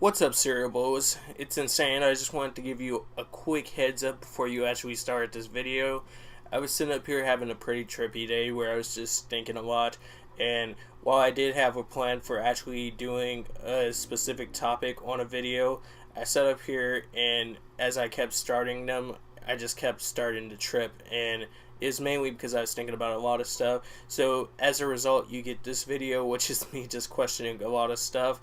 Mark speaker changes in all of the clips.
Speaker 1: What's up, Cereal Bowls? It's insane. I just wanted to give you a quick heads up before you actually start this video. I was sitting up here having a pretty trippy day where I was just thinking a lot, and while I did have a plan for actually doing a specific topic on a video, I sat up here and as I kept starting them, I just kept starting to trip, and it's mainly because I was thinking about a lot of stuff. So as a result, you get this video, which is me just questioning a lot of stuff.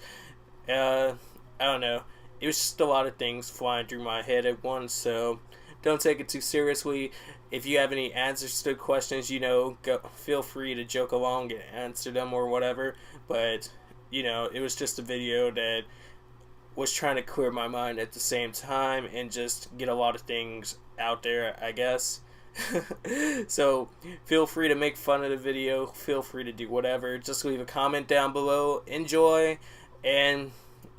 Speaker 1: I don't know. It was just a lot of things flying through my head at once, so don't take it too seriously. If you have any answers to questions, feel free to joke along and answer them or whatever. But, it was just a video that was trying to clear my mind at the same time and just get a lot of things out there, I guess. So feel free to make fun of the video. Feel free to do whatever. Just leave a comment down below. Enjoy, and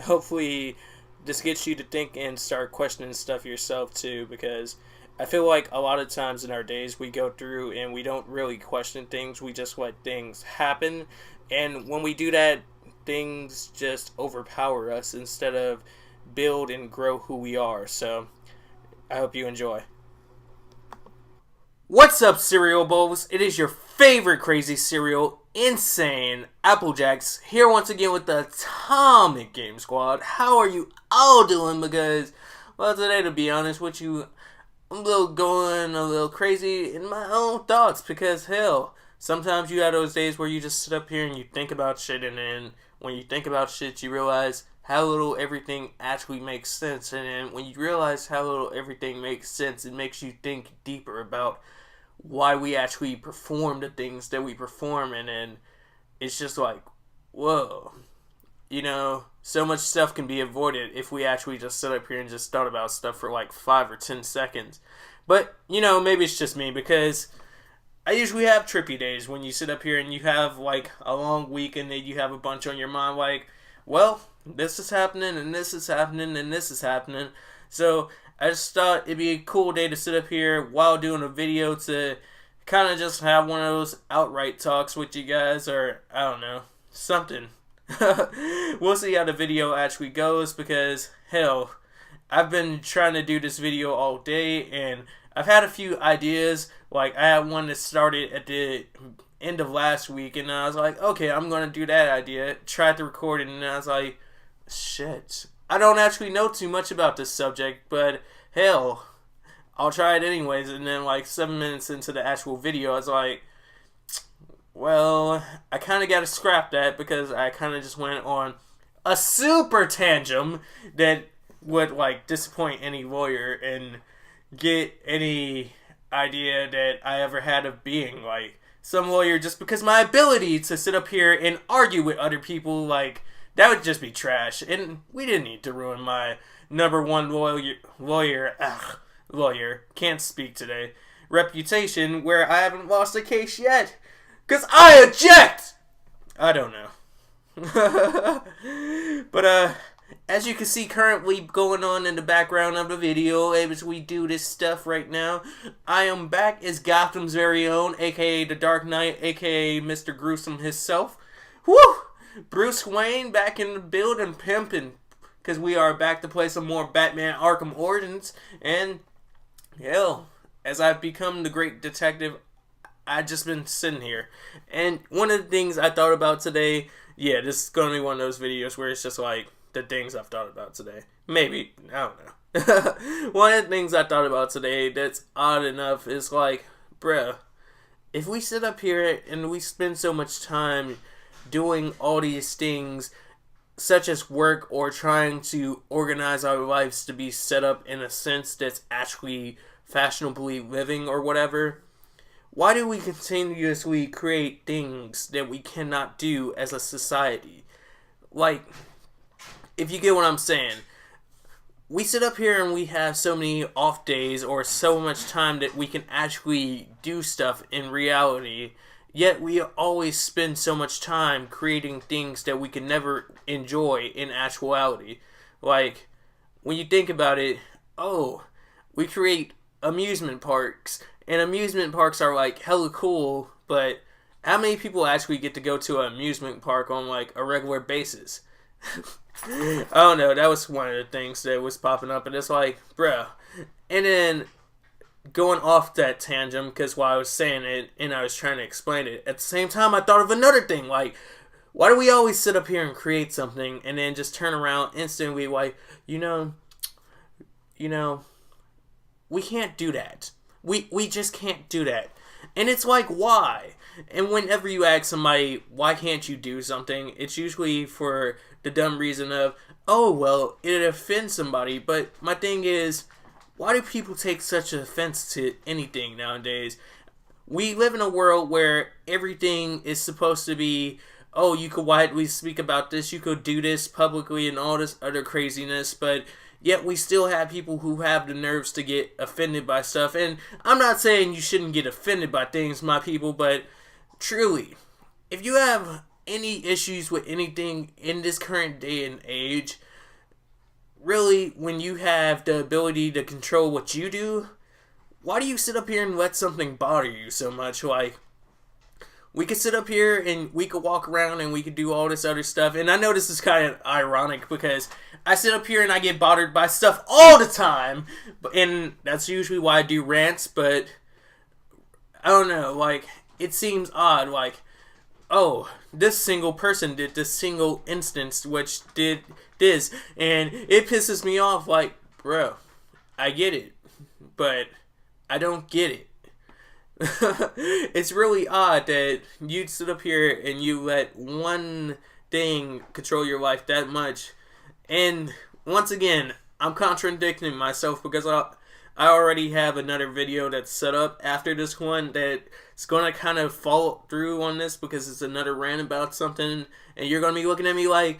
Speaker 1: hopefully this gets you to think and start questioning stuff yourself too, because I feel like a lot of times in our days we go through and we don't really question things. We just let things happen, and when we do that, things just overpower us instead of build and grow who we are. So I hope you enjoy. What's up, Cereal Bowls? It is your favorite crazy cereal, InsaneAppleJackz, here once again with the Atomic Game Squad. How are you all doing? Because, well, today, to be honest with you, I'm going a little crazy in my own thoughts. Because, hell, sometimes you have those days where you just sit up here and you think about shit, and then when you think about shit, you realize how little everything actually makes sense. And then when you realize how little everything makes sense, it makes you think deeper about why we actually perform the things that we perform. And then it's just like, whoa, so much stuff can be avoided if we actually just sit up here and just thought about stuff for like 5 or 10 seconds. But maybe it's just me, because I usually have trippy days when you sit up here and you have like a long week and then you have a bunch on your mind, like, well, this is happening and this is happening and this is happening. So I just thought it'd be a cool day to sit up here while doing a video to kind of just have one of those outright talks with you guys, or I don't know, something. We'll see how the video actually goes, because, hell, I've been trying to do this video all day and I've had a few ideas. Like, I had one that started at the end of last week and I was like, okay, I'm going to do that idea. Tried to record it and I was like, shit, I don't actually know too much about this subject, but hell, I'll try it anyways. And then like 7 minutes into the actual video, I was like, well, I kind of got to scrap that, because I kind of just went on a super tangent that would like disappoint any lawyer and get any idea that I ever had of being like some lawyer, just because my ability to sit up here and argue with other people, like, that would just be trash, and we didn't need to ruin my number one lawyer, can't speak today, reputation, where I haven't lost a case yet, because I object! I don't know. But, as you can see currently going on in the background of the video, as we do this stuff right now, I am back as Gotham's very own, aka the Dark Knight, aka Mr. Gruesome himself. Woo! Bruce Wayne back in the building pimping, because we are back to play some more Batman Arkham Origins. And hell, as I've become the great detective, I've just been sitting here, and one of the things I thought about today, yeah, this is gonna be one of those videos where it's just like the things I've thought about today. Maybe, I don't know. One of the things I thought about today that's odd enough is like, bruh, if we sit up here and we spend so much time doing all these things, such as work or trying to organize our lives to be set up in a sense that's actually fashionably living or whatever, why do we continuously create things that we cannot do as a society? Like, if you get what I'm saying, we sit up here and we have so many off days or so much time that we can actually do stuff in reality, yet we always spend so much time creating things that we can never enjoy in actuality. Like, when you think about it, we create amusement parks, and amusement parks are like hella cool, but how many people actually get to go to an amusement park on like a regular basis? I don't know. That was one of the things that was popping up, and it's like, bro. And then going off that tangent, because while I was saying it and I was trying to explain it, at the same time I thought of another thing. Like, why do we always sit up here and create something and then just turn around instantly like, you know, we can't do that. We just can't do that. And it's like, why? And whenever you ask somebody, why can't you do something, it's usually for the dumb reason of, oh, well, it offends somebody. But my thing is, why do people take such offense to anything nowadays? We live in a world where everything is supposed to be, oh, you could widely speak about this, you could do this publicly and all this other craziness, but yet we still have people who have the nerves to get offended by stuff. And I'm not saying you shouldn't get offended by things, my people, but truly, if you have any issues with anything in this current day and age, really, when you have the ability to control what you do, why do you sit up here and let something bother you so much? Like, we could sit up here and we could walk around and we could do all this other stuff. And I know this is kind of ironic because I sit up here and I get bothered by stuff all the time. And that's usually why I do rants. But I don't know, like, it seems odd. Like, oh, this single person did this single instance which did this. And it pisses me off. Like, bro, I get it. But I don't get it. It's really odd that you sit up here and you let one thing control your life that much. And once again, I'm contradicting myself because I already have another video that's set up after this one that's going to kind of follow through on this because it's another rant about something. And you're going to be looking at me like,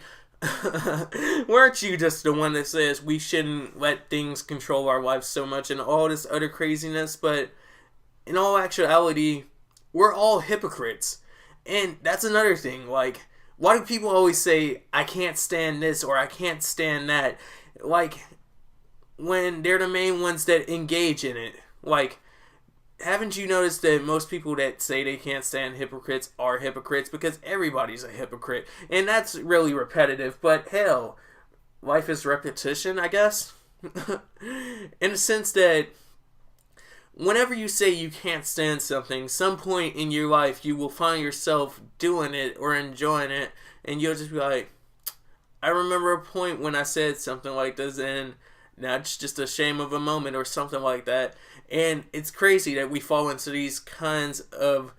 Speaker 1: weren't you just the one that says we shouldn't let things control our lives so much and all this other craziness? But in all actuality, we're all hypocrites. And that's another thing. Like, why do people always say, I can't stand this or I can't stand that? Like, when they're the main ones that engage in it. Like, haven't you noticed that most people that say they can't stand hypocrites are hypocrites? Because everybody's a hypocrite. And that's really repetitive. But hell, life is repetition, I guess. In the sense that whenever you say you can't stand something, some point in your life you will find yourself doing it or enjoying it, and you'll just be like, I remember a point when I said something like this, and now it's just a shame of a moment or something like that. And it's crazy that we fall into these kinds of,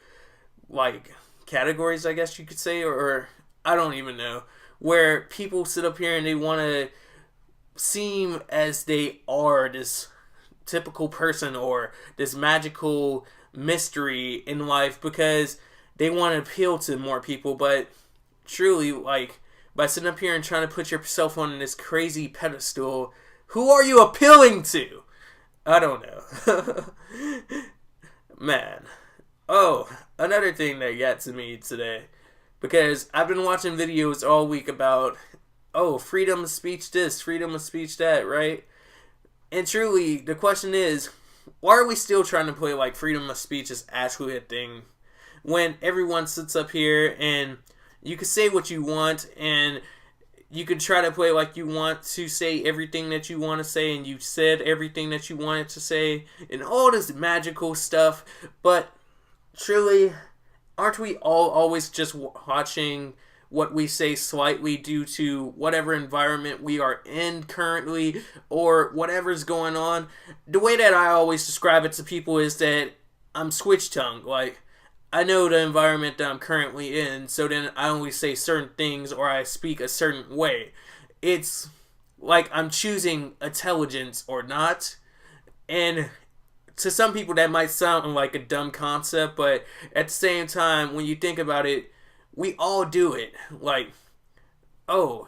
Speaker 1: like, categories, I guess you could say, or I don't even know, where people sit up here and they want to seem as they are this typical person or this magical mystery in life because they want to appeal to more people. But truly, like, by sitting up here and trying to put yourself on this crazy pedestal, who are you appealing to? I don't know. Man. Oh, another thing that got to me today, because I've been watching videos all week about, oh, freedom of speech this, freedom of speech that, right? And truly, the question is, why are we still trying to play like freedom of speech is actually a thing when everyone sits up here and you can say what you want and you can try to play like you want to say everything that you want to say and you said everything that you wanted to say and all this magical stuff, but truly, aren't we all always just watching what we say slightly due to whatever environment we are in currently or whatever's going on? The way that I always describe it to people is that I'm switch-tongued. Like, I know the environment that I'm currently in, so then I only say certain things or I speak a certain way. It's like I'm choosing intelligence or not. And to some people that might sound like a dumb concept, but at the same time, when you think about it, we all do it. Like, oh,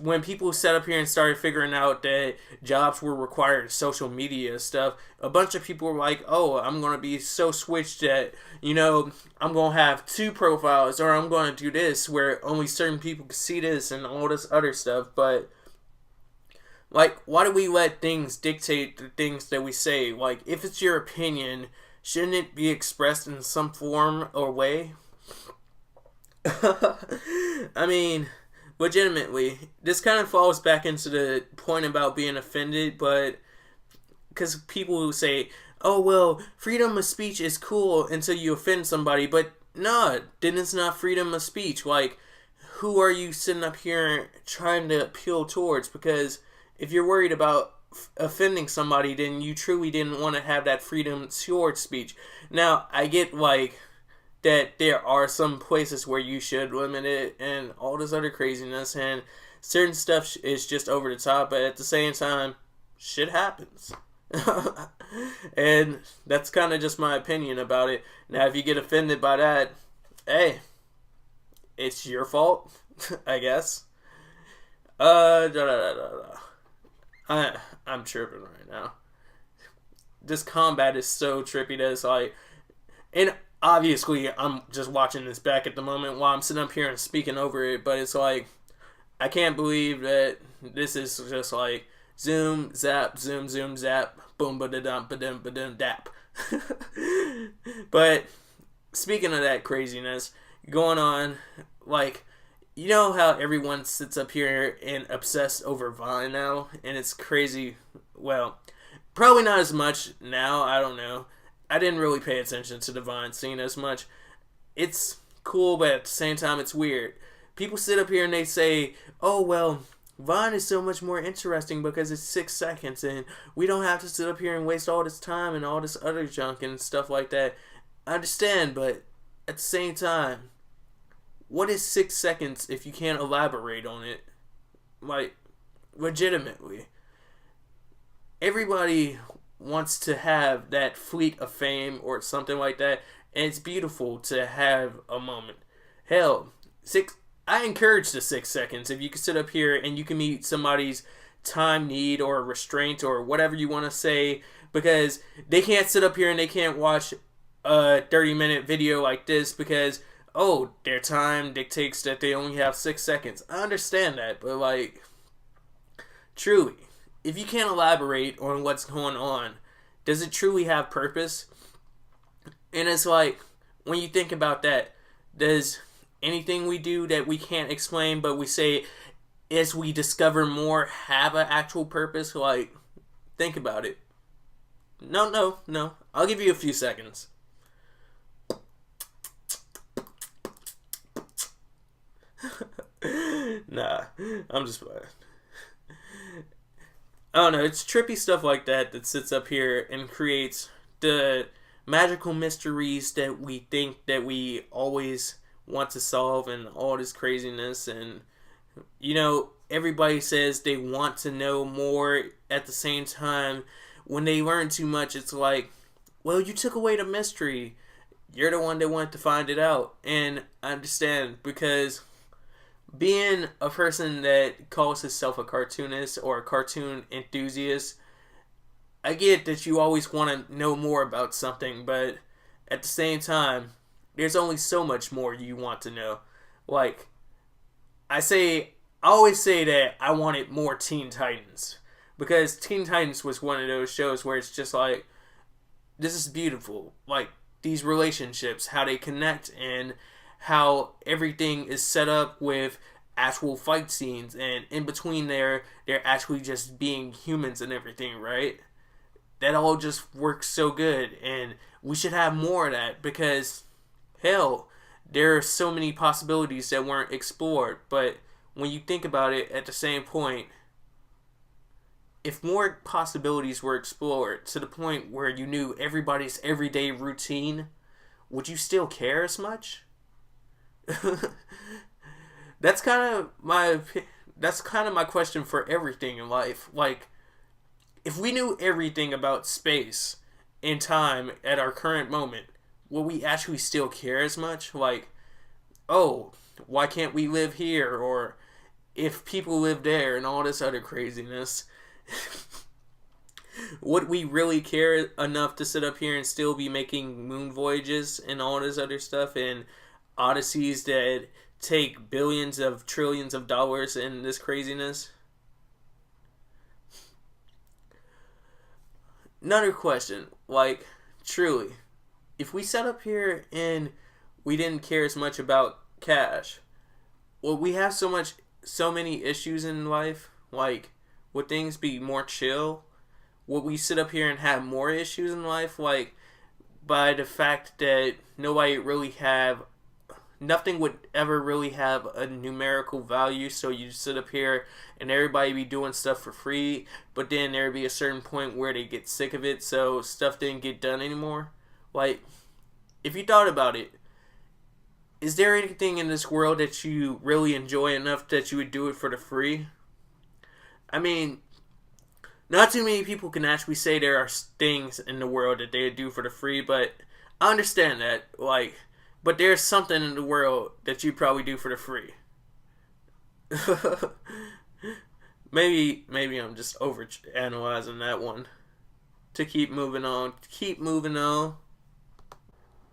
Speaker 1: when people sat up here and started figuring out that jobs were required social media stuff, a bunch of people were like, oh, I'm going to be so switched that, you know, I'm going to have 2 profiles or I'm going to do this where only certain people can see this and all this other stuff. But, like, why do we let things dictate the things that we say? Like, if it's your opinion, shouldn't it be expressed in some form or way? I mean, legitimately, this kind of falls back into the point about being offended, but because people who say, oh, well, freedom of speech is cool until you offend somebody, but no, then it's not freedom of speech. Like, who are you sitting up here trying to appeal towards? Because if you're worried about offending somebody, then you truly didn't want to have that freedom towards speech. Now, I get, like, that there are some places where you should limit it and all this other craziness, and certain stuff is just over the top, but at the same time, shit happens. And that's kind of just my opinion about it. Now, if you get offended by that, hey, it's your fault, I guess. I'm tripping right now. This combat is so trippy that it's like, and obviously I'm just watching this back at the moment while I'm sitting up here and speaking over it, but it's like, I can't believe that this is just like, zoom, zap, zoom, zoom, zap, boom, ba-da-dum, ba-dum, ba-dum, dap. But speaking of that craziness going on, like, you know how everyone sits up here and obsessed over Vine now, and it's crazy. Well, probably not as much now, I don't know. I didn't really pay attention to the Vine scene as much. It's cool, but at the same time, it's weird. People sit up here and they say, oh, well, Vine is so much more interesting because it's 6 seconds and we don't have to sit up here and waste all this time and all this other junk and stuff like that. I understand, but at the same time, what is 6 seconds if you can't elaborate on it? Like, legitimately. Everybody wants to have that fleet of fame or something like that, and it's beautiful to have a moment. Hell, I encourage the 6 seconds. If you can sit up here and you can meet somebody's time need or restraint or whatever you want to say, because they can't sit up here and they can't watch a 30-minute video like this because, oh, their time dictates that they only have 6 seconds. I understand that, but like, truly, if you can't elaborate on what's going on, does it truly have purpose? And it's like, when you think about that, does anything we do that we can't explain but we say as we discover more have an actual purpose? Like, think about it. No. I'll give you a few seconds. Nah, I'm just playing. I don't know, it's trippy stuff like that that sits up here and creates the magical mysteries that we think that we always want to solve and all this craziness. And, you know, everybody says they want to know more. At the same time, when they learn too much, it's like, well, you took away the mystery. You're the one that wanted to find it out. And I understand, because being a person that calls himself a cartoonist or a cartoon enthusiast, I get that you always want to know more about something, but at the same time, there's only so much more you want to know. Like, I always say that I wanted more Teen Titans, because Teen Titans was one of those shows where it's just like, this is beautiful. Like, these relationships, how they connect, and how everything is set up with actual fight scenes, and in between they're actually just being humans and everything, right? That all just works so good, and we should have more of that, because hell, there are so many possibilities that weren't explored. But when you think about it, at the same point, if more possibilities were explored to the point where you knew everybody's everyday routine, would you still care as much? That's kind of my question for everything in life. Like, if we knew everything about space and time at our current moment, will we actually still care as much? Like, oh, why can't we live here? Or if people live there and all this other craziness. Would we really care enough to sit up here and still be making moon voyages and all this other stuff and odysseys that take billions of trillions of dollars in this craziness? Another question, like, truly, if we sat up here and we didn't care as much about cash, well, we have so much so many issues in life? Like, would things be more chill? Would we sit up here and have more issues in life? Like, by the fact that nothing would ever really have a numerical value, so you sit up here and everybody be doing stuff for free, but then there'd be a certain point where they get sick of it, so stuff didn't get done anymore. Like, if you thought about it, is there anything in this world that you really enjoy enough that you would do it for the free? I mean, not too many people can actually say there are things in the world that they would do for the free, but I understand that. Like, but there's something in the world that you probably do for the free. maybe I'm just over analyzing that one. To keep moving on.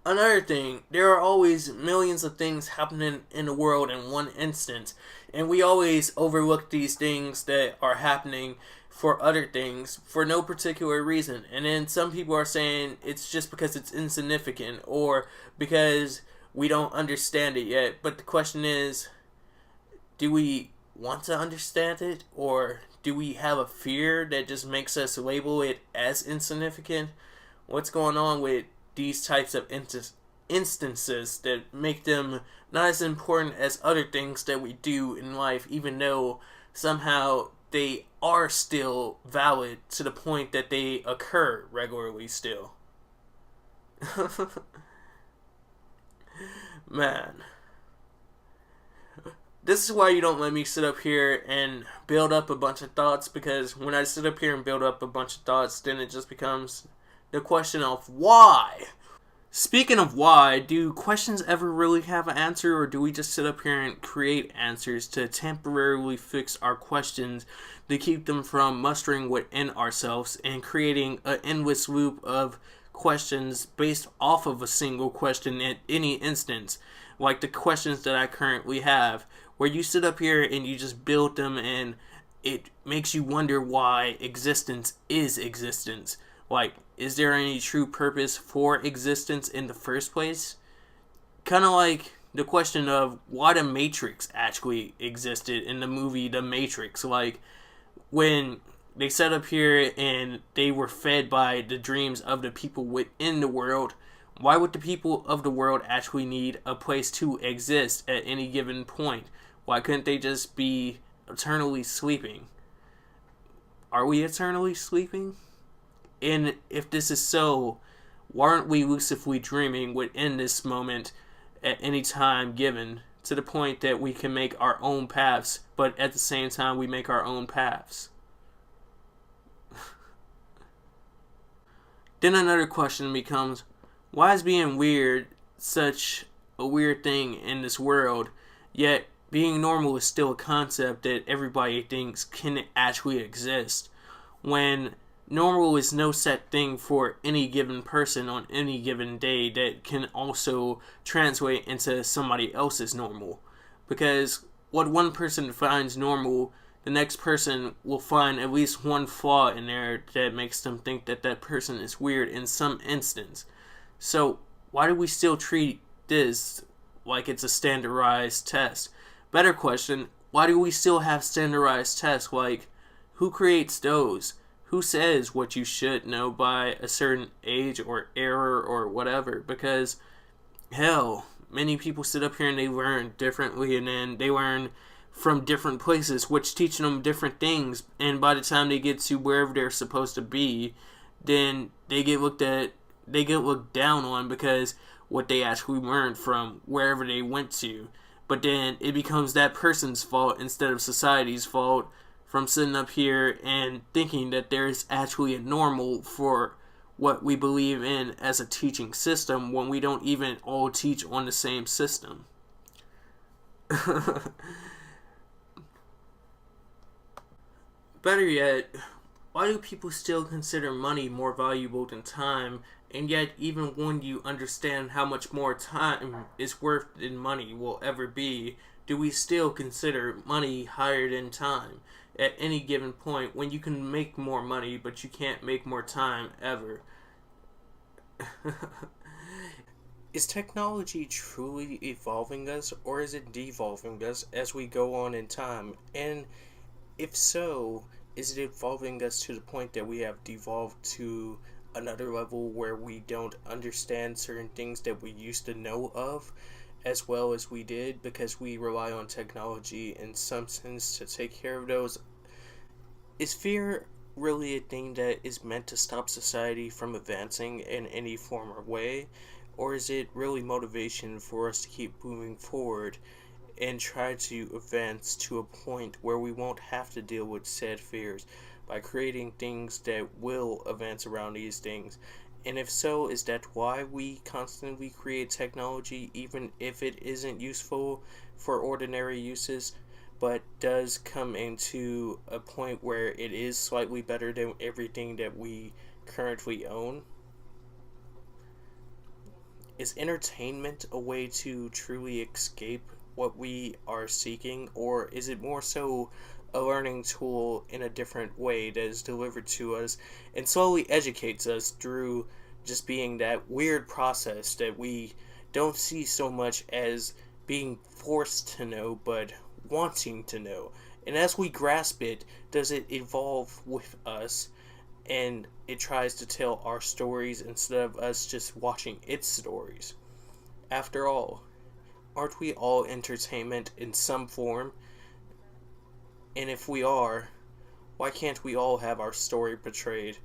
Speaker 1: Another thing, there are always millions of things happening in the world in one instant, and we always overlook these things that are happening for other things for no particular reason. And then some people are saying it's just because it's insignificant or because we don't understand it yet. But the question is, do we want to understand it, or do we have a fear that just makes us label it as insignificant? What's going on with these types of instances that make them not as important as other things that we do in life, even though somehow they are still valid to the point that they occur regularly still? Man. This is why you don't let me sit up here and build up a bunch of thoughts, because when I sit up here and build up a bunch of thoughts, then it just becomes the question of why. Speaking of why, do questions ever really have an answer, or do we just sit up here and create answers to temporarily fix our questions to keep them from mustering within ourselves and creating an endless loop of questions based off of a single question at any instance, like the questions that I currently have, where you sit up here and you just build them and it makes you wonder why existence is existence. Like, is there any true purpose for existence in the first place? Kind of like the question of why the Matrix actually existed in the movie The Matrix. Like, when they sat up here and they were fed by the dreams of the people within the world, why would the people of the world actually need a place to exist at any given point? Why couldn't they just be eternally sleeping? Are we eternally sleeping? And if this is so, why aren't we lucidly dreaming within this moment at any time given, to the point that we can make our own paths, but at the same time we make our own paths? Then another question becomes, why is being weird such a weird thing in this world, yet being normal is still a concept that everybody thinks can actually exist, when normal is no set thing for any given person on any given day that can also translate into somebody else's normal? Because what one person finds normal, the next person will find at least one flaw in there that makes them think that that person is weird in some instance. So why do we still treat this like it's a standardized test? Better question, why do we still have standardized tests? Like, who creates those? Who says what you should know by a certain age or era or whatever? Because, hell, many people sit up here and they learn differently, and then they learn from different places, which teaching them different things, and by the time they get to wherever they're supposed to be, then they get looked down on because what they actually learned from wherever they went to. But then it becomes that person's fault instead of society's fault from sitting up here and thinking that there's actually a normal for what we believe in as a teaching system, when we don't even all teach on the same system. Better yet, why do people still consider money more valuable than time, and yet even when you understand how much more time is worth than money will ever be, do we still consider money higher than time at any given point, when you can make more money but you can't make more time ever? Is technology truly evolving us, or is it devolving us as we go on in time? And if so, is it evolving us to the point that we have devolved to another level where we don't understand certain things that we used to know of as well as we did because we rely on technology in some sense to take care of those? Is fear really a thing that is meant to stop society from advancing in any form or way? Or is it really motivation for us to keep moving forward and try to advance to a point where we won't have to deal with said fears by creating things that will advance around these things? And if so, is that why we constantly create technology, even if it isn't useful for ordinary uses, but does come into a point where it is slightly better than everything that we currently own? Is entertainment a way to truly escape what we are seeking, or is it more so a learning tool in a different way that is delivered to us and slowly educates us through just being that weird process that we don't see so much as being forced to know, but wanting to know? And as we grasp it, does it evolve with us and it tries to tell our stories instead of us just watching its stories? After all, aren't we all entertainment in some form? And if we are, why can't we all have our story portrayed?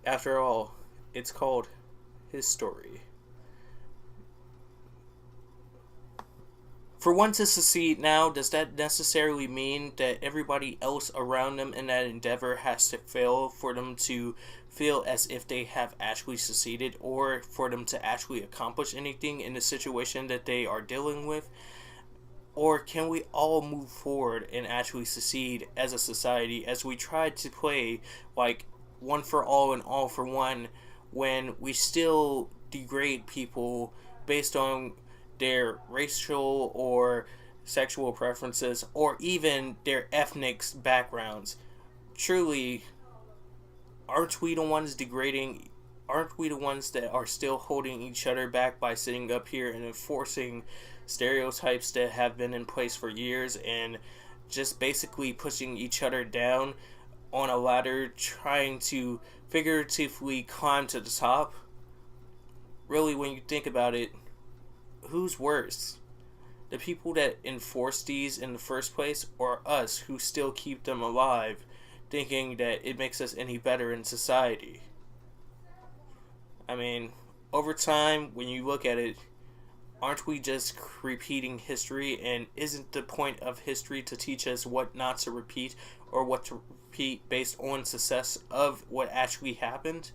Speaker 1: After all, it's called his story. For one to succeed now, does that necessarily mean that everybody else around them in that endeavor has to fail for them to feel as if they have actually succeeded, or for them to actually accomplish anything in the situation that they are dealing with? Or can we all move forward and actually succeed as a society as we try to play like one for all and all for one when we still degrade people based on their racial or sexual preferences or even their ethnic backgrounds? Truly, aren't we the ones degrading? Aren't we the ones that are still holding each other back by sitting up here and enforcing stereotypes that have been in place for years and just basically pushing each other down on a ladder, trying to figuratively climb to the top? Really, when you think about it, who's worse? The people that enforce these in the first place, or us who still keep them alive, thinking that it makes us any better in society? I mean, over time, when you look at it, aren't we just repeating history? And isn't the point of history to teach us what not to repeat or what to repeat based on success of what actually happened?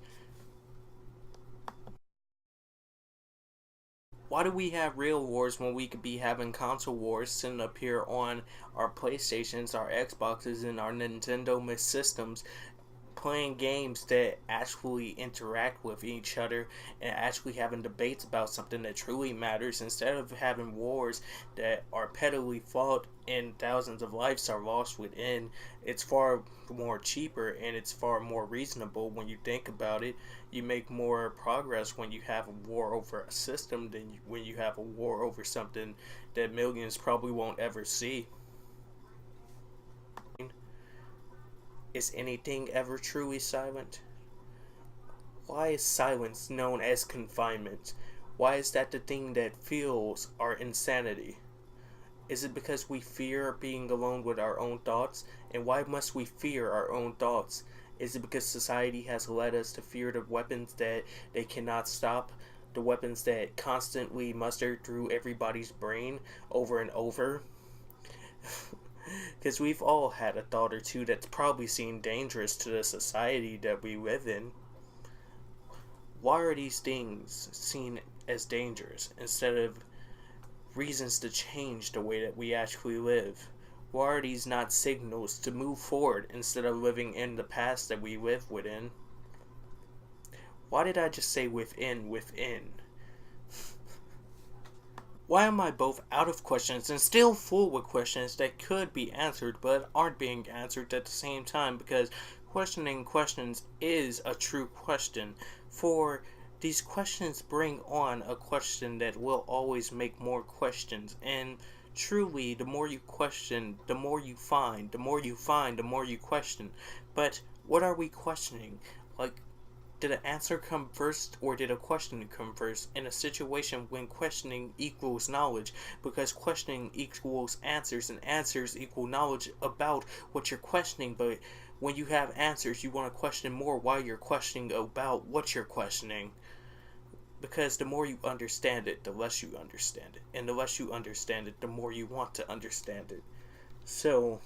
Speaker 1: Why do we have real wars when we could be having console wars sitting up here on our PlayStations, our Xboxes, and our Nintendo systems, playing games that actually interact with each other and actually having debates about something that truly matters instead of having wars that are pettily fought and thousands of lives are lost within? It's far more cheaper and it's far more reasonable when you think about it. You make more progress when you have a war over a system than when you have a war over something that millions probably won't ever see. Is anything ever truly silent? Why is silence known as confinement? Why is that the thing that fuels our insanity? Is it because we fear being alone with our own thoughts? And why must we fear our own thoughts? Is it because society has led us to fear the weapons that they cannot stop? The weapons that constantly muster through everybody's brain over and over? Because we've all had a thought or two that's probably seemed dangerous to the society that we live in. Why are these things seen as dangerous instead of reasons to change the way that we actually live? Why are these not signals to move forward instead of living in the past that we live within? Why did I just say within? Why am I both out of questions and still full with questions that could be answered but aren't being answered at the same time? Because questioning questions is a true question for these questions bring on a question that will always make more questions. And truly, the more you question, the more you find. The more you find, the more you question. But what are we questioning? Like, did an answer come first or did a question come first? In a situation when questioning equals knowledge, because questioning equals answers and answers equal knowledge about what you're questioning. But when you have answers, you want to question more while you're questioning about what you're questioning. Because the more you understand it, the less you understand it. And the less you understand it, the more you want to understand it. So,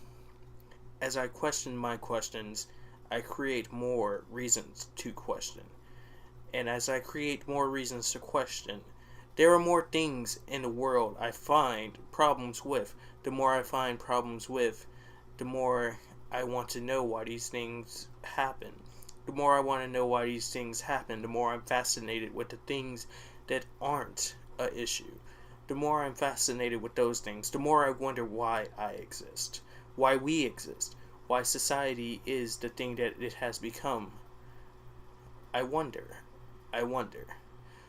Speaker 1: as I question my questions, I create more reasons to question. And as I create more reasons to question, there are more things in the world I find problems with. The more I find problems with, the more I want to know why these things happen. The more I want to know why these things happen, the more I'm fascinated with the things that aren't an issue. The more I'm fascinated with those things, the more I wonder why I exist, why we exist, why society is the thing that it has become. I wonder.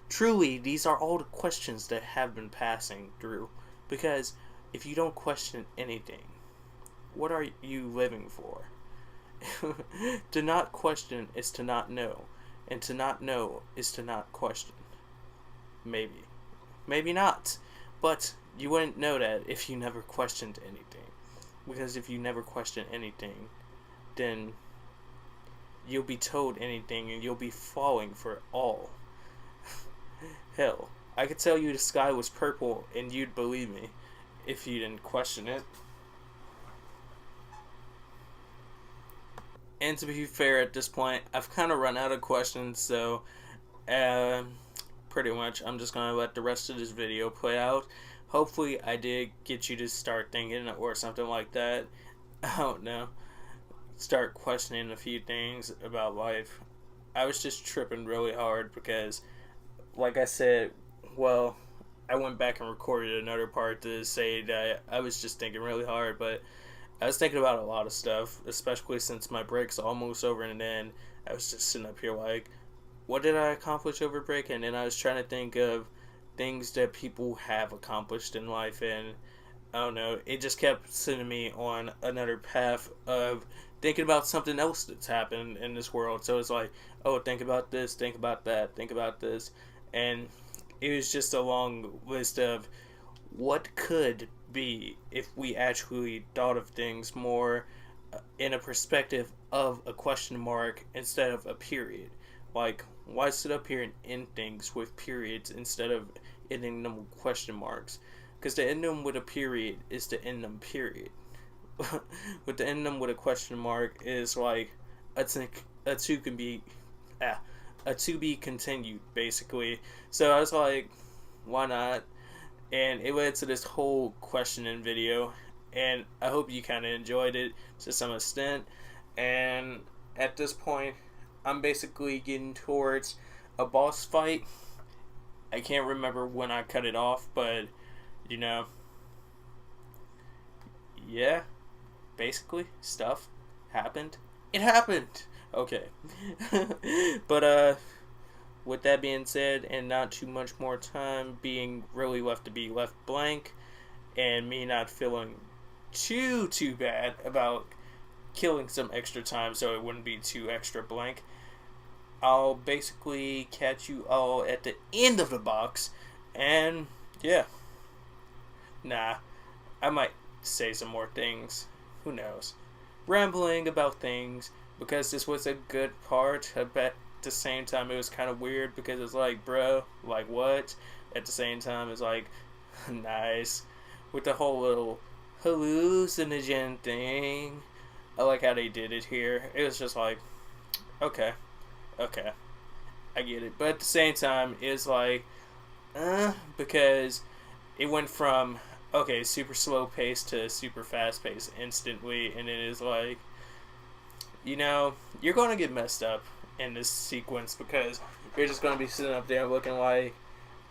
Speaker 1: Truly, these are all the questions that have been passing through. Because if you don't question anything, what are you living for? To not question is to not know. And to not know is to not question. Maybe. Maybe not. But you wouldn't know that if you never questioned anything. Because if you never question anything, then you'll be told anything and you'll be falling for it all. Hell, I could tell you the sky was purple and you'd believe me if you didn't question it. And to be fair, at this point, I've kind of run out of questions, so pretty much I'm just going to let the rest of this video play out. Hopefully I did get you to start thinking or something like that. I don't know. Start questioning a few things about life. I was just tripping really hard because, like I said, well, I went back and recorded another part to say that I was just thinking really hard, but I was thinking about a lot of stuff, especially since my break's almost over, and then I was just sitting up here like, what did I accomplish over break? And then I was trying to think of things that people have accomplished in life, and I don't know, it just kept sending me on another path of thinking about something else that's happened in this world. So it's like, oh, think about this, think about that, think about this, and it was just a long list of what could be if we actually thought of things more in a perspective of a question mark instead of a period. Like, why sit up here and end things with periods instead of ending them with question marks? Because to end them with a period is to end them, period. But to end them with a question mark is like a to be continued, basically. So I was like, why not? And it led to this whole questioning video, and I hope you kind of enjoyed it to some extent. And at this point, I'm basically getting towards a boss fight. I can't remember when I cut it off, but you know, yeah, basically stuff happened. It happened. Okay. But with that being said, and not too much more time being really left to be left blank, and me not feeling too bad about killing some extra time so it wouldn't be too extra blank, I'll basically catch you all at the end of the box. And yeah, nah, I might say some more things, who knows, rambling about things, because this was a good part. I bet at the same time it was kind of weird because it's like, bro, like what? At the same time it's like, nice, with the whole little hallucinogen thing. I like how they did it here. It was just like, okay, I get it. But at the same time, it's like, because it went from, okay, super slow pace to super fast pace instantly, and it is like, you know, you're going to get messed up in this sequence because you're just going to be sitting up there looking like,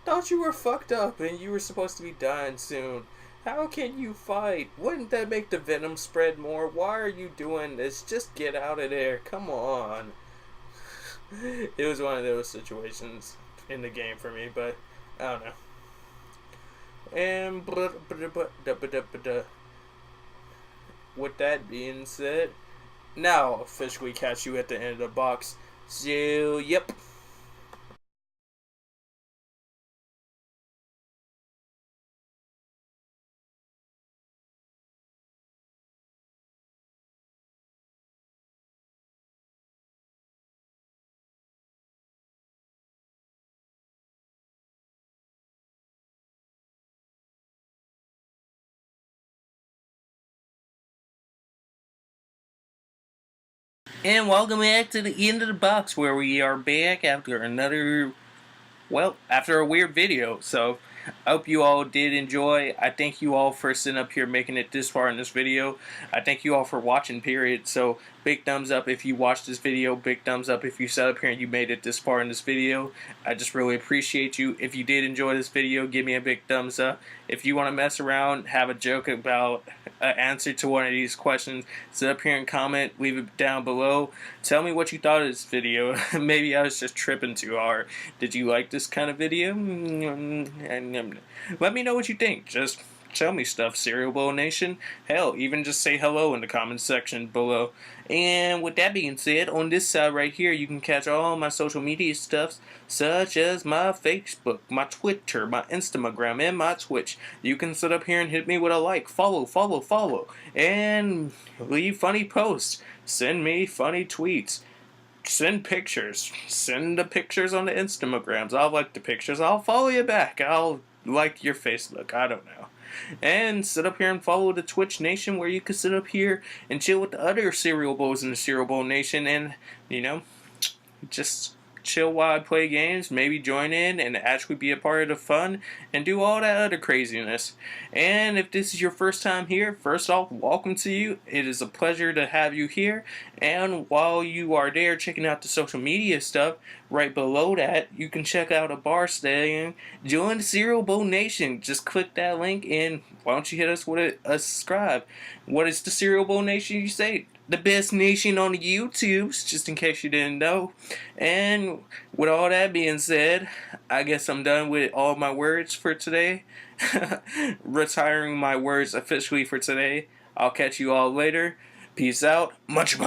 Speaker 1: thought you were fucked up and you were supposed to be dying soon. How can you fight? Wouldn't that make the venom spread more? Why are you doing this? Just get out of there. Come on. It was one of those situations in the game for me, but I don't know. And with that being said, now I'll officially catch you at the end of the box. So, yep. And welcome back to the end of the box, where we are back after another, well, after a weird video. So I hope you all did enjoy. I thank you all for sitting up here making it this far in this video. I thank you all for watching, period. So big thumbs up if you watched this video. Big thumbs up if you sat up here and you made it this far in this video. I just really appreciate you. If you did enjoy this video, give me a big thumbs up. If you want to mess around, have a joke about an answer to one of these questions, sit up here and comment, leave it down below. Tell me what you thought of this video. Maybe I was just tripping too hard. Did you like this kind of video? Let me know what you think. Just tell me stuff, Cereal Bowl Nation. Hell, even just say hello in the comment section below. And with that being said, on this side right here, you can catch all my social media stuffs, such as my Facebook, my Twitter, my Instagram, and my Twitch. You can sit up here and hit me with a like, follow, and leave funny posts. Send me funny tweets. Send pictures. Send the pictures on the Instagrams. I'll like the pictures. I'll follow you back. I'll like your face look. I don't know. And sit up here and follow the Twitch Nation, where you can sit up here and chill with the other Cereal Bowls in the Cereal Bowl Nation, and, you know, just chill while I play games, maybe join in and actually be a part of the fun and do all that other craziness. And if this is your first time here, first off, welcome to you. It is a pleasure to have you here. And while you are there checking out the social media stuff, right below that, you can check out a bar saying join the Cereal Bowl Nation. Just click that link and why don't you hit us with a subscribe. What is the Cereal Bowl Nation, you say? The best nation on the YouTubes, just in case you didn't know. And with all that being said, I guess I'm done with all my words for today. Retiring my words officially for today. I'll catch you all later. Peace out. Much.